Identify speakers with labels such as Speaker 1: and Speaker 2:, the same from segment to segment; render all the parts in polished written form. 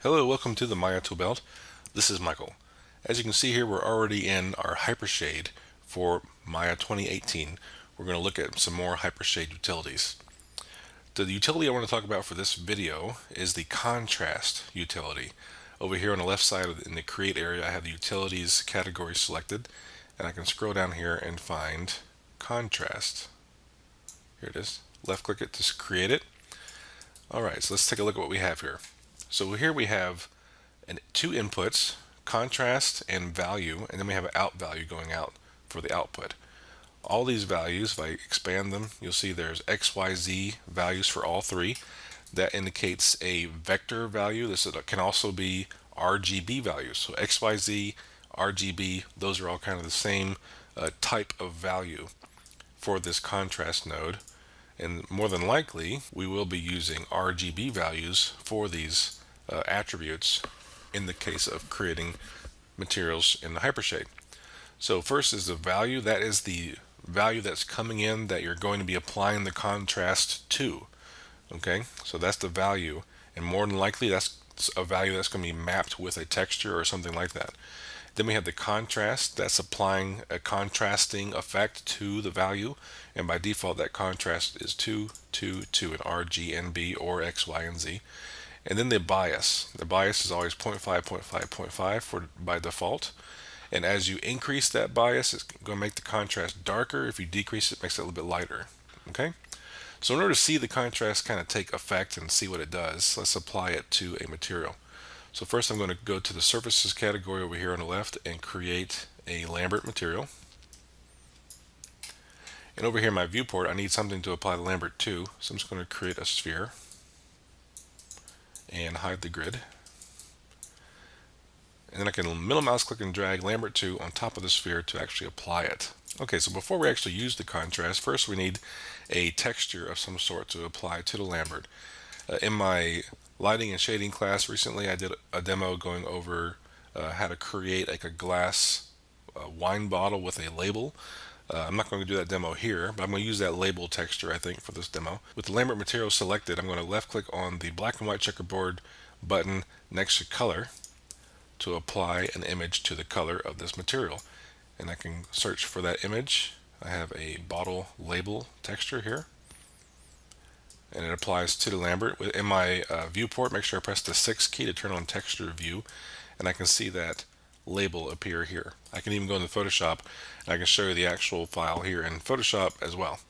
Speaker 1: Hello, welcome to the Maya Toolbelt. This is Michael. As you can see here, we're already in our Hypershade for Maya 2018. We're going to look at some more Hypershade utilities. The utility I want to talk about for this video is the contrast utility. Over here on the left side in the Create area, I have the Utilities category selected, and I can scroll down here and find Contrast. Here it is. Left click it to create it. Alright, so let's take a look at what we have here. So here we have two inputs, contrast and value, and then we have an out value going out for the output. All these values, if I expand them, you'll see there's XYZ values for all three. That indicates a vector value. This can also be RGB values. So XYZ, RGB, those are all kind of the same type of value for this contrast node. And more than likely, we will be using RGB values for these attributes in the case of creating materials in the Hypershade. So first is the value. That is the value that's coming in that you're going to be applying the contrast to. Okay, so that's the value, and more than likely that's a value that's going to be mapped with a texture or something like that. Then we have the contrast, that's applying a contrasting effect to the value, and by default that contrast is 2, 2, 2 in R, G, and B, or X, Y, and Z. And then the bias. The bias is always 0.5, 0.5, 0.5 by default. And as you increase that bias, it's going to make the contrast darker. If you decrease it, it makes it a little bit lighter. Okay? So in order to see the contrast kind of take effect and see what it does, let's apply it to a material. So first I'm going to go to the Surfaces category over here on the left and create a Lambert material. And over here in my viewport, I need something to apply the Lambert to. So I'm just going to create a sphere and hide the grid. And then I can middle mouse click and drag Lambert 2 on top of the sphere to actually apply it. Okay, so before we actually use the contrast, first we need a texture of some sort to apply to the Lambert. In my lighting and shading class recently, I did a demo going over how to create like a glass wine bottle with a label. I'm not going to do that demo here, but I'm going to use that label texture, I think, for this demo. With the Lambert material selected, I'm going to left click on the black and white checkerboard button next to color to apply an image to the color of this material. And I can search for that image. I have a bottle label texture here, and it applies to the Lambert. In my viewport, make sure I press the 6 key to turn on texture view, and I can see that label appear here. I can even go into Photoshop and I can show you the actual file here in Photoshop as well.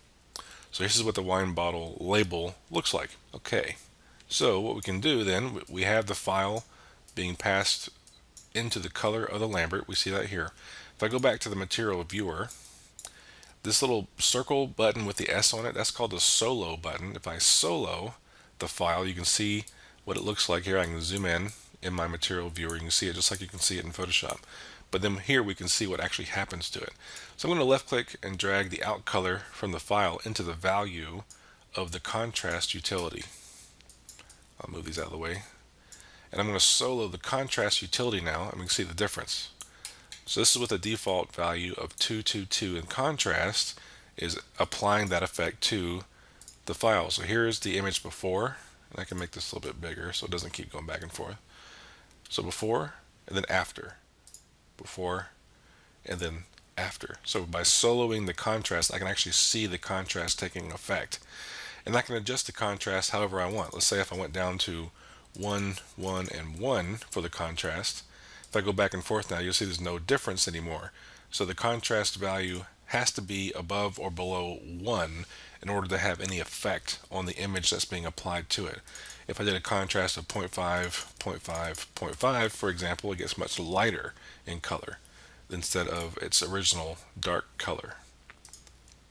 Speaker 1: So this is what the wine bottle label looks like. Okay, so what we can do then, we have the file being passed into the color of the Lambert. We see that here. If I go back to the material viewer, this little circle button with the S on it, that's called the solo button. If I solo the file, you can see what it looks like here. I can zoom in my material viewer. You can see it just like you can see it in Photoshop. But then here we can see what actually happens to it. So I'm going to left click and drag the out color from the file into the value of the contrast utility. I'll move these out of the way. And I'm going to solo the contrast utility now, and we can see the difference. So this is with the default value of 222, and contrast is applying that effect to the file. So here's the image before, and I can make this a little bit bigger so it doesn't keep going back and forth. So before and then after. Before and then after. So by soloing the contrast, I can actually see the contrast taking effect. And I can adjust the contrast however I want. Let's say if I went down to 1, 1, and 1 for the contrast. If I go back and forth now, you'll see there's no difference anymore. So the contrast value has to be above or below 1 in order to have any effect on the image that's being applied to it. If I did a contrast of 0.5, 0.5, 0.5, for example, it gets much lighter in color instead of its original dark color.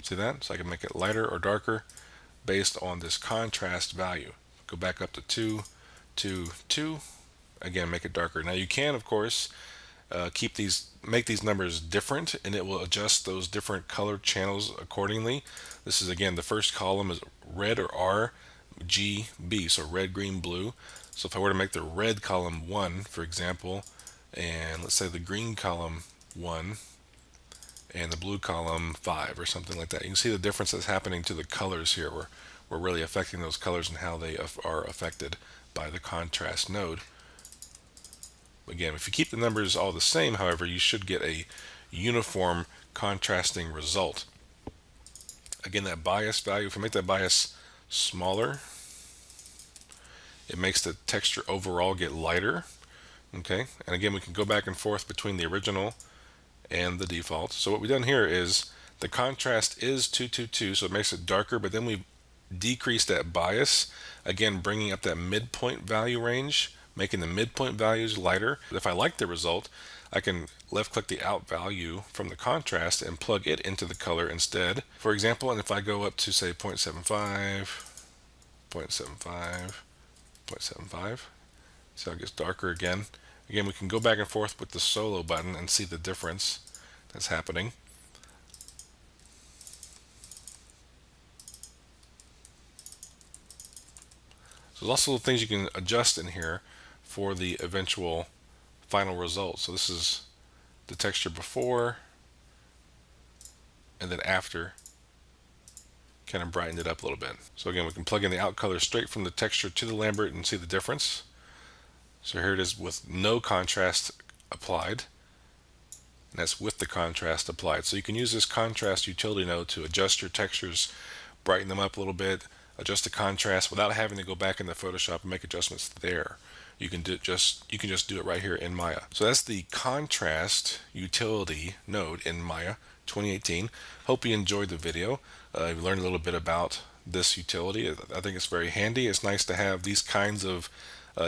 Speaker 1: See that? So I can make it lighter or darker based on this contrast value. Go back up to 2, 2, 2. Again, make it darker. Now you can, of course, make these numbers different, and it will adjust those different color channels accordingly. This is, again, the first column is red or RGB, so red, green, blue. So if I were to make the red column 1, for example, and let's say the green column 1, and the blue column 5 or something like that, you can see the difference that's happening to the colors here. We're really affecting those colors and how they are affected by the contrast node. Again, if you keep the numbers all the same, however, you should get a uniform contrasting result. Again, that bias value, if we make that bias smaller, it makes the texture overall get lighter. Okay, and again, we can go back and forth between the original and the default. So what we've done here is the contrast is 222, so it makes it darker, but then we decrease that bias, again bringing up that midpoint value range, making the midpoint values lighter. If I like the result, I can left click the out value from the contrast and plug it into the color instead. For example, and if I go up to say 0.75, 0.75, 0.75, so it gets darker again. Again, we can go back and forth with the solo button and see the difference that's happening. So there's also things you can adjust in here for the eventual final result. So this is the texture before and then after, kind of brightened it up a little bit. So again, we can plug in the out color straight from the texture to the Lambert and see the difference. So here it is with no contrast applied, and that's with the contrast applied. So you can use this contrast utility node to adjust your textures, brighten them up a little bit, adjust the contrast without having to go back into Photoshop and make adjustments there. You can just do it right here in Maya. So that's the contrast utility node in Maya 2018. Hope you enjoyed the video. You learned a little bit about this utility. I think it's very handy. It's nice to have these kinds of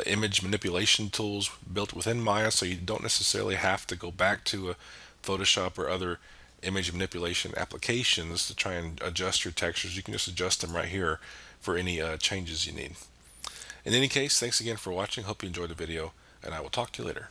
Speaker 1: image manipulation tools built within Maya, so you don't necessarily have to go back to a Photoshop or other image manipulation applications to try and adjust your textures. You can just adjust them right here for any changes you need. In any case, thanks again for watching. Hope you enjoyed the video, and I will talk to you later.